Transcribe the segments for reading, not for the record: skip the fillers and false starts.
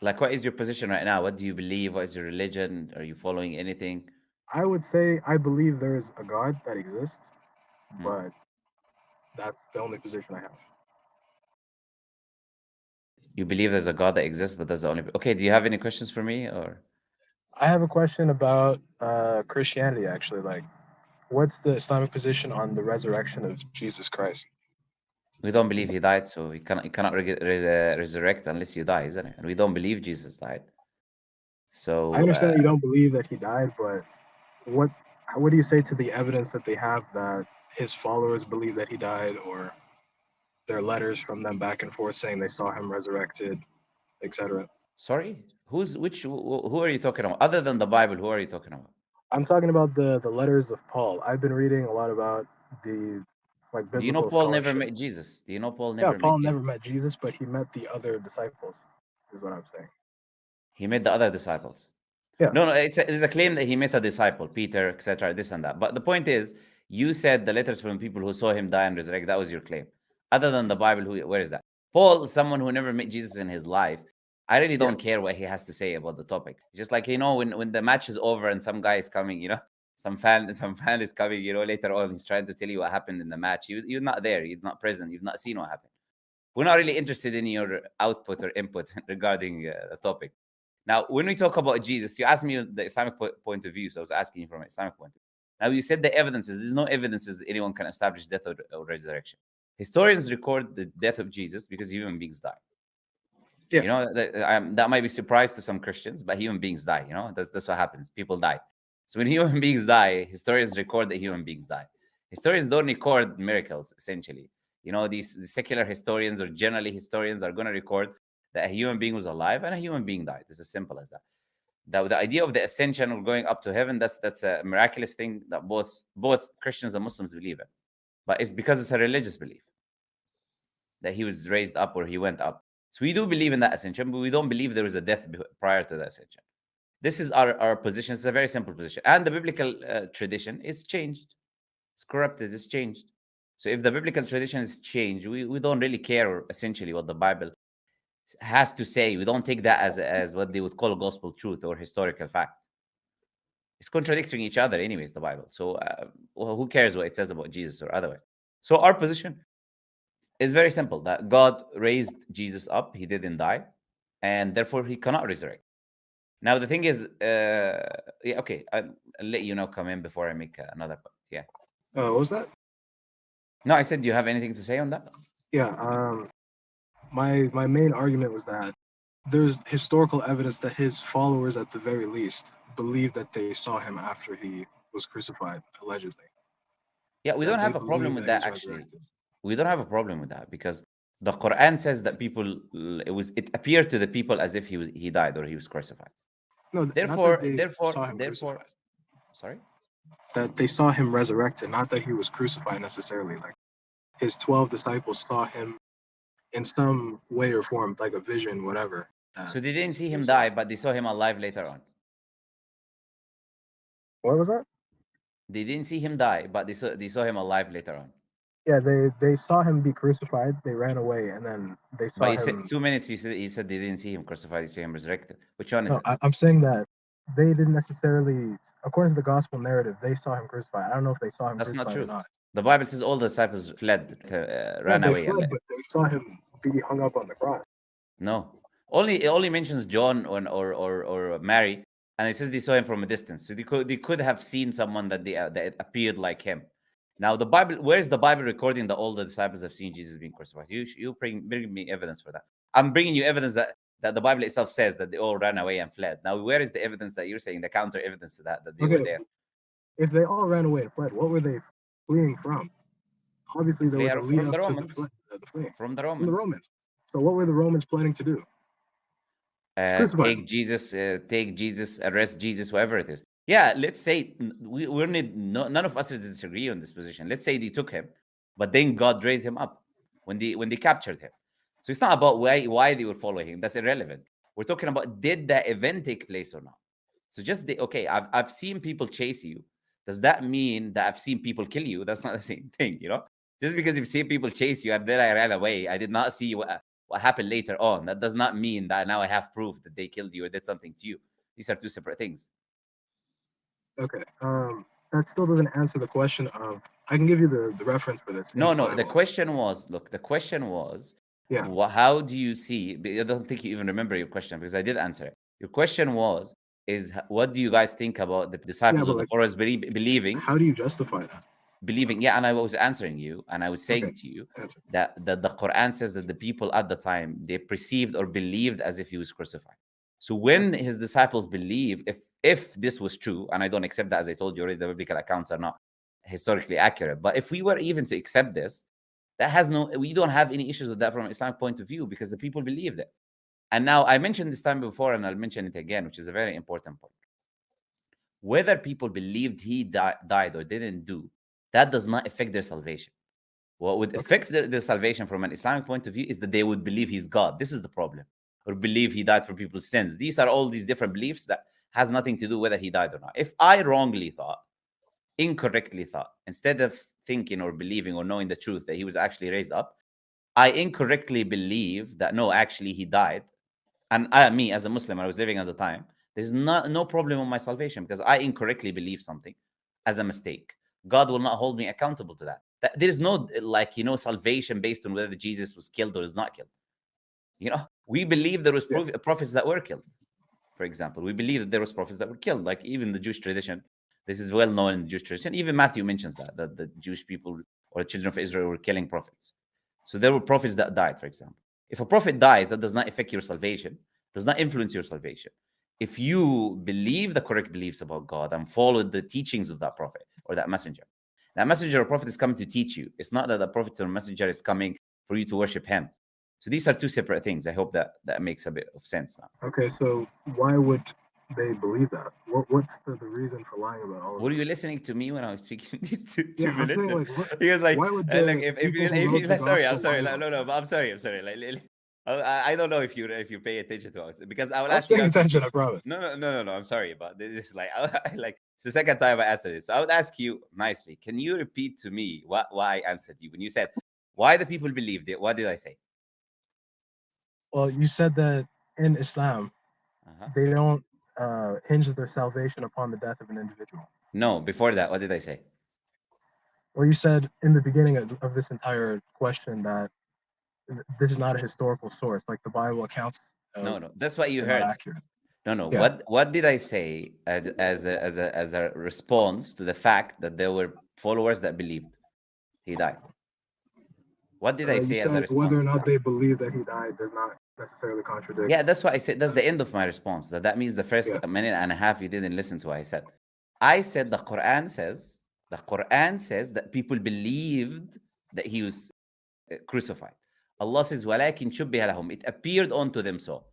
Like, what is your position right now? What do you believe? What is your religion? Are you following anything? I would say I believe there is a God that exists, Hmm. but that's the only position I have. You believe there's a God that exists, but that's the only. Okay, do you have any questions for me? Or I have a question about Christianity, actually. Like, what's the Islamic position on the resurrection of Jesus Christ? we don't believe he died, so he cannot resurrect unless you die, isn't it? And we don't believe Jesus died. I So understand that you don't believe that he died, but what what do you say to the evidence that they have that his followers believe that he died, or their letters from them back and forth saying they saw him resurrected, etc.? sorry, who are you talking about? Other than the Bible, who are you talking about? I'm talking about the letters of Paul. I've been reading a lot about the like Do you know biblical Paul never scholarship. met Jesus? Do you know Paul Yeah, never met Paul Jesus? never met Jesus, but he met the other disciples, is what I'm saying. He met the other disciples. Yeah, No, no, it's a claim that he met a disciple, Peter, etc., this and that. But the point is, you said the letters from people who saw him die and resurrect. That was your claim. Other than the Bible, where is that? Paul, someone who never met Jesus in his life, I really yeah, don't care what he has to say about the topic. Just like when the match is over and some guy is coming, some fan is coming, later on he's trying to tell you what happened in the match. You're not there, you're not present, you've not seen what happened. We're not really interested in your output or input regarding the topic. Now, when we talk about Jesus, you asked me the Islamic point of view, so I was asking you from an Islamic point of view. Now, you said the evidences. There's no evidences that anyone can establish death or resurrection. Historians record the death of Jesus because human beings die. yeah. That might be surprise to some Christians, but human beings die. That's what happens. People die. So when human beings die, historians record that human beings die. Historians don't record miracles. Essentially, these secular historians or generally historians are going to record that a human being was alive and a human being died. It's as simple as that. The idea of the ascension or going up to heaven, that's a miraculous thing that both Christians and Muslims believe in, but it's because it's a religious belief that he was raised up or he went up. So we do believe in that ascension, but we don't believe there was a death prior to the ascension. This is our position. It's a very simple position. And the biblical tradition is changed. It's corrupted. It's changed. So if the biblical tradition is changed, we don't really care essentially what the Bible has to say. We don't take that as what they would call gospel truth or historical fact. It's contradicting each other anyways, the Bible. So well, who cares what it says about Jesus or otherwise? So our position is very simple, that God raised Jesus up. He didn't die, and therefore he cannot resurrect. Now the thing is, yeah, okay, I'll let you know come in before I make another point. Yeah. What was that? No, I said, do you have anything to say on that? Yeah. My main argument was that there's historical evidence that his followers, at the very least, believe that they saw him after he was crucified, allegedly. Yeah, we don't That they have a problem believe with that that he's actually. resurrected. We don't have a problem with that because the Quran says that it appeared to the people as if he died or he was crucified. No, not that Therefore, they therefore, saw him therefore, crucified. sorry. That they saw him resurrected, not that he was crucified necessarily. Like his 12 disciples saw him in some way or form, like a vision, whatever. That So they didn't see he him was die, alive. but they saw him alive later on. What was that? They didn't see him die, but they saw him alive later on. Yeah, they saw him be crucified. They ran away, and then they But saw you said him. 2 minutes. You said they didn't see him crucified. You see him resurrected. Which one is No, it? I'm saying that they didn't necessarily, according to the gospel narrative, they saw him crucified. I don't know if they saw him That's not crucified or true. not. The Bible says all the disciples fled, Yeah, ran they away, fled, but they saw him be hung up on the cross. no, it only mentions John or Mary, and it says they saw him from a distance. So they could have seen someone that appeared like him. Now the Bible, where's the Bible recording that all the disciples have seen Jesus being crucified? You bring me evidence for that. I'm bringing you evidence that the Bible itself says that they all ran away and fled. Now where is the evidence that you're saying, the counter evidence to that they were Okay, there? if they all ran away and fled, what were they fleeing from? They Obviously, there flee was a lead from up the to Romans, the fleeing from the from the Romans. Romans. So, what were the Romans planning to do? Crucify him. Take Jesus, arrest Jesus, whatever it is. Yeah, let's say we're no, none of us disagree on this position. Let's say they took him, but then God raised him up when they captured him. So it's not about why they were following him. That's irrelevant. We're talking about, did that event take place or not? So okay, I've seen people chase you. Does that mean that I've seen people kill you? That's not the same thing. Just because you've seen people chase you and then I ran away, I did not see you. what happened later on. That does not mean that now I have proof that they killed you or did something to you. These are two separate things. Okay. That still doesn't answer the question of. I can give you the reference for this in No, the no. The Bible. question was, look, the question was, Yeah. how do you see? I don't think you even remember your question because I did answer it. Your question was, what do you guys think about the Yeah, disciples but or the like, followers believing? how do you justify that? Yeah, and I was answering you, and I was Okay. saying to you Answer. that the Quran says that the people at the time they perceived or believed as if he was crucified. So when his disciples believe, if this was true, and I don't accept that, as I told you already, the biblical accounts are not historically accurate, but if we were even to accept this, we don't have any issues with that from an Islamic point of view because the people believed it. And now I mentioned this time before, and I'll mention it again, which is a very important point. Whether people believed he died or didn't do, that does not affect their salvation. What would affect their salvation from an Islamic point of view is that they would believe he's God. This is the problem. Or believe he died for people's sins. These are all these different beliefs that has nothing to do whether he died or not. If I wrongly thought, incorrectly thought, instead of thinking or believing or knowing the truth that he was actually raised up, I incorrectly believe that no, actually he died. And me as a Muslim, I was living at the time, there's no problem on my salvation because I incorrectly believe something as a mistake. God will not hold me accountable to that. There is no salvation based on whether Jesus was killed or is not killed. We believe there was prophets that were killed. For example, we believe that there was prophets that were killed, like even the Jewish tradition. This is well known in the Jewish tradition. Even Matthew mentions that the Jewish people or the children of Israel were killing prophets. So there were prophets that died, for example. If a prophet dies, that does not affect your salvation, does not influence your salvation. If you believe the correct beliefs about God and follow the teachings of that prophet or that messenger or prophet is coming to teach you. It's not that the prophet or messenger is coming for you to worship him. So these are two separate things. I hope that makes a bit of sense now. Okay, so why would they believe that? What's the reason for lying about all of Were that? you listening to me when I was speaking these two Yeah, I'm minutes? saying like, He was like, why would the if people you who wrote the like, sorry, I'm gospel lie sorry, about no, that? but I'm sorry. Like, I don't know if you pay attention to us because I will I was ask you paying guys. attention, I promise. No. I'm sorry, but this is like, like it's the second time I answered this. So I would ask you nicely. Can you repeat to me why I answered you when you said why the people believed it? What did I say? Well, you said that in Islam, Uh-huh. they don't hinge their salvation upon the death of an individual. No, before that, what did I say? Well, you said in the beginning of this entire question that this is not a historical source, like the Bible accounts. No, that's what you They're not heard. accurate. No. Yeah. What did I say as a response to the fact that there were followers that believed he died? What did I You say as a said whether response or to not that? they believe that he died does not necessarily contradict. Yeah, that's what I said. That's the end of my response. That means the first Yeah. minute and a half you didn't listen to what I said. I said the Quran says that people believed that he was crucified. Allah says, وَلَكِنْ شُبِّهَ لَهُمْ. It appeared unto them so.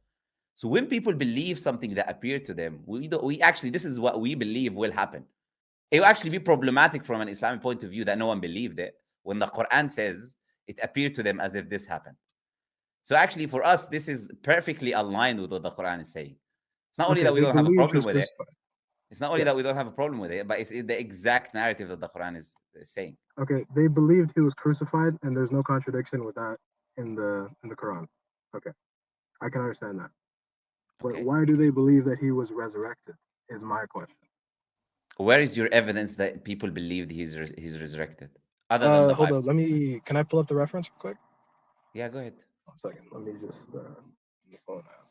So when people believe something that appeared to them, we actually, this is what we believe will happen. It will actually be problematic from an Islamic point of view that no one believed it when the Quran says it appeared to them as if this happened. So actually, for us, this is perfectly aligned with what the Quran is saying. It's not only Okay, that we they don't have a believed he problem was with it. crucified. It's not only Yeah. that we don't have a problem with it, but it's the exact narrative that the Quran is saying. Okay, they believed he was crucified, and there's no contradiction with that in the Quran. Okay, I can understand that. But Okay. why do they believe that he was resurrected? Is my question. Where is your evidence that people believed he's resurrected, other than the Hold Bible? on. Can I pull up the reference real quick? Yeah, go ahead. 1 second. Let me just the phone app.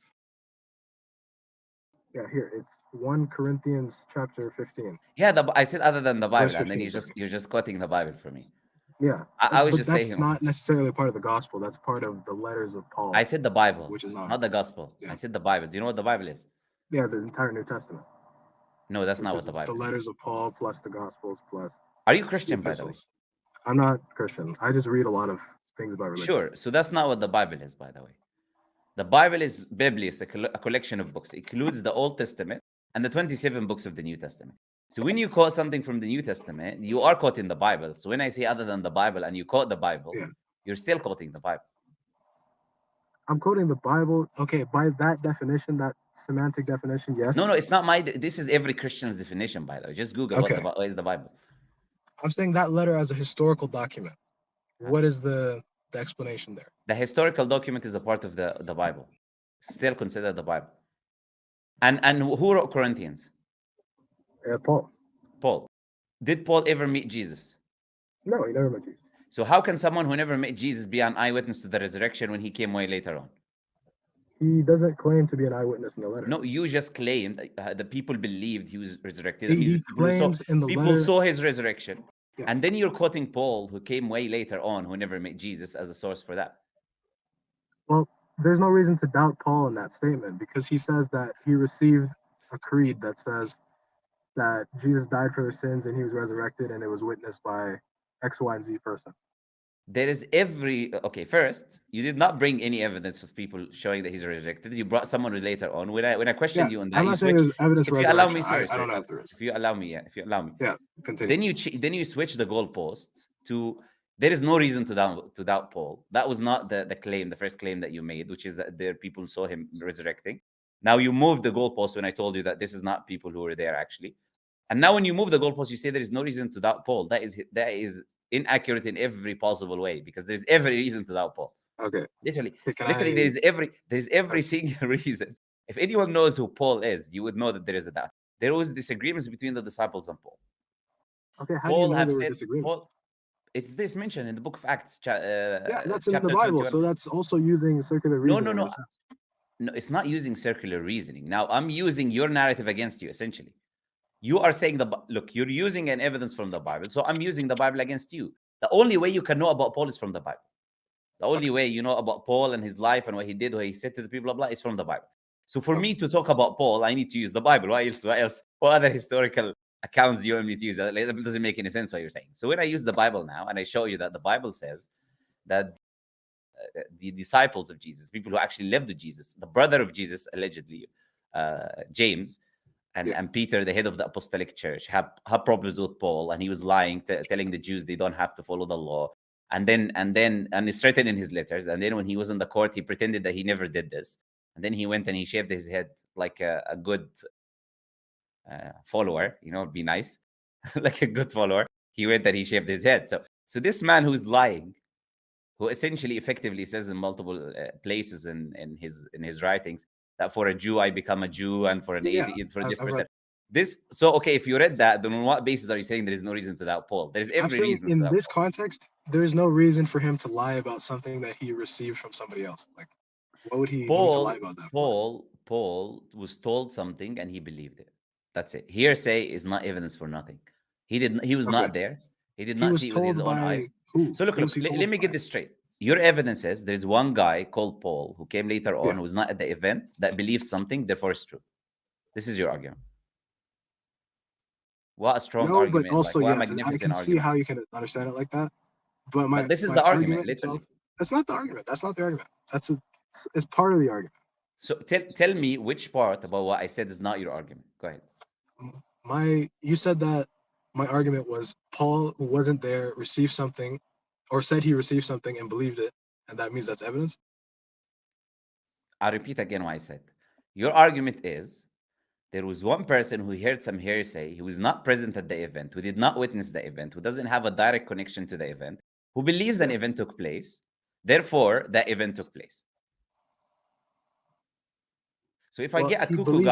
Yeah, here it's 1 Corinthians chapter 15, Yeah, I said other than the verse Bible, and then 15. Sorry. you're just quoting the Bible for me. Yeah, I was but just that's saying. not necessarily part of the gospel. That's part of the letters of Paul, I said the Bible, which is not. not the Gospel. I Yeah, said the Bible. Do you know what the Bible is? yeah, the entire New Testament, No, that's which not what is the the Bible is. letters of Paul plus the Gospels plus Are you the Christian, by the way? epistles. I'm not Christian. I just read a lot of things about religion. Sure. So that's not what the Bible is, by the way. The Bible is Biblius, a collection of books. It includes the Old Testament and the 27 books of the New Testament. So when you quote something from the New Testament, you are quoting the Bible. So when I say other than the Bible and you quote the Bible, Yeah, you're still quoting the Bible. I'm quoting the Bible. Okay, by that definition, that semantic definition, yes. No, it's not my. This is every Christian's definition, by the way. Just Google Okay. what is the Bible. I'm saying that letter as a historical document. Huh? What is the the explanation there. The historical document is a part of the Bible. Still considered the Bible. And who wrote Corinthians? Paul. Paul. Did Paul ever meet Jesus? No, he never met Jesus. So how can someone who never met Jesus be an eyewitness to the resurrection when he came way later on? He doesn't claim to be an eyewitness in the letter. No, you just claimed the people believed he was resurrected. He, That means he claims in the people letter. saw his resurrection. Yeah. And then you're quoting Paul, who came way later on, who never met Jesus, as a source for that. Well, there's no reason to doubt Paul in that statement, because he says that he received a creed that says that Jesus died for their sins and he was resurrected, and it was witnessed by X, Y, and Z person. There is okay. First, you did not bring any evidence of people showing that he's resurrected. You brought someone later on. When I questioned you on that, I'm not saying there's evidence for if you allow me, resurrection. sir, I don't know if there is. If you allow me, if you allow me, continue. Then you switch the goalpost to there is no reason to doubt Paul. That was not the claim, the first claim that you made, which is that there people saw him resurrecting. Now you moved the goalpost when I told you that this is not people who were there actually. And now when you move the goalpost, you say there is no reason to doubt Paul. That is inaccurate in every possible way, because there's every reason to doubt Paul. Okay. Literally, there's every single reason. If anyone knows who Paul is, you would know that there is a doubt. There was disagreements between the disciples and Paul. Okay, how Paul do you know have there were said, disagreements? it's this mentioned in the book of Acts. Yeah, that's in the Bible, 21. So that's also using circular reasoning. No, it's not using circular reasoning. Now I'm using your narrative against you, essentially. You are saying look, you're using an evidence from the Bible, so I'm using the Bible against you. The only way you can know about Paul is from the Bible. The only way you know about Paul and his life and what he did, what he said to the people, blah, blah, is from the Bible. So for me to talk about Paul, I need to use the Bible. What else? What other historical accounts do you want me to use? It doesn't make any sense what you're saying. So when I use the Bible now, and I show you that the Bible says that the disciples of Jesus, people who actually lived with Jesus, the brother of Jesus, allegedly, James, and Peter, the head of the apostolic church, have problems with Paul, and he was lying, telling the Jews they don't have to follow the law, and it's written in his letters. And then when he was in the court, he pretended that he never did this, and then he went and he shaved his head like a good follower, be nice, like a good follower. He went and he shaved his head. So this man who's lying, who essentially effectively says in multiple places in his writings that for a Jew I become a Jew, and for an atheist, for this person. Okay, if you read that, then on what basis are you saying there is no reason to doubt Paul? There is every reason. In this context, there is no reason for him to lie about something that he received from somebody else. Like, what would he need to lie about that? Paul was told something and he believed it. That's it. Hearsay is not evidence for nothing. He was not there. He did not see it with his own eyes. Who? So look, let me get this straight. Your evidence is there's one guy called Paul who came later on, who was not at the event, that believes something, therefore it's true. This is your argument. What a strong argument. But also, what yes, I can see how you can understand it like that. But this is the argument, literally. That's not the argument. That's not the argument. It's part of the argument. So tell me which part about what I said is not your argument. Go ahead. You said that my argument was Paul, who wasn't there, received something, or said he received something and believed it, and that means that's evidence? I'll repeat again what I said. Your argument is there was one person who heard some hearsay, who was not present at the event, who did not witness the event, who doesn't have a direct connection to the event, who believes an event took place, therefore that event took place. So if I get a cuckoo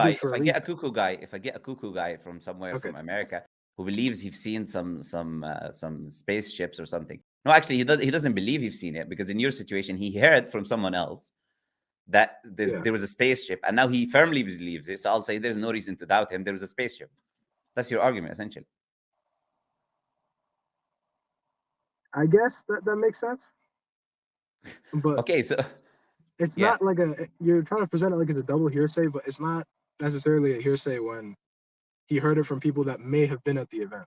guy from somewhere from America who believes he's seen some spaceships or something. No, actually, he doesn't believe he's seen it, because in your situation, he heard from someone else that there was a spaceship, and now he firmly believes it. So I'll say there's no reason to doubt him. There was a spaceship. That's your argument, essentially. I guess that makes sense. But okay, so it's not like you're trying to present it like it's a double hearsay, but it's not necessarily a hearsay when he heard it from people that may have been at the event,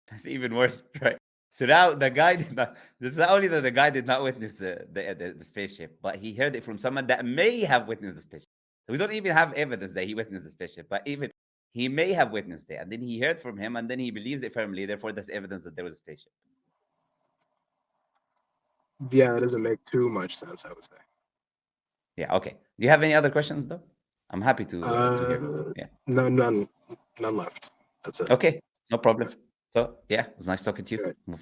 That's even worse, right? So now the guy did not. This is not only that the guy did not witness the spaceship, but he heard it from someone that may have witnessed the spaceship. So we don't even have evidence that he witnessed the spaceship, but even he may have witnessed it, and then he heard from him, and then he believes it firmly. Therefore, that's evidence that there was a spaceship. Yeah, it doesn't make too much sense, I would say. Yeah. Okay. Do you have any other questions, though? I'm happy to hear them. Yeah. No, none left. That's it. Okay. No problem. So yeah, it was nice talking to you.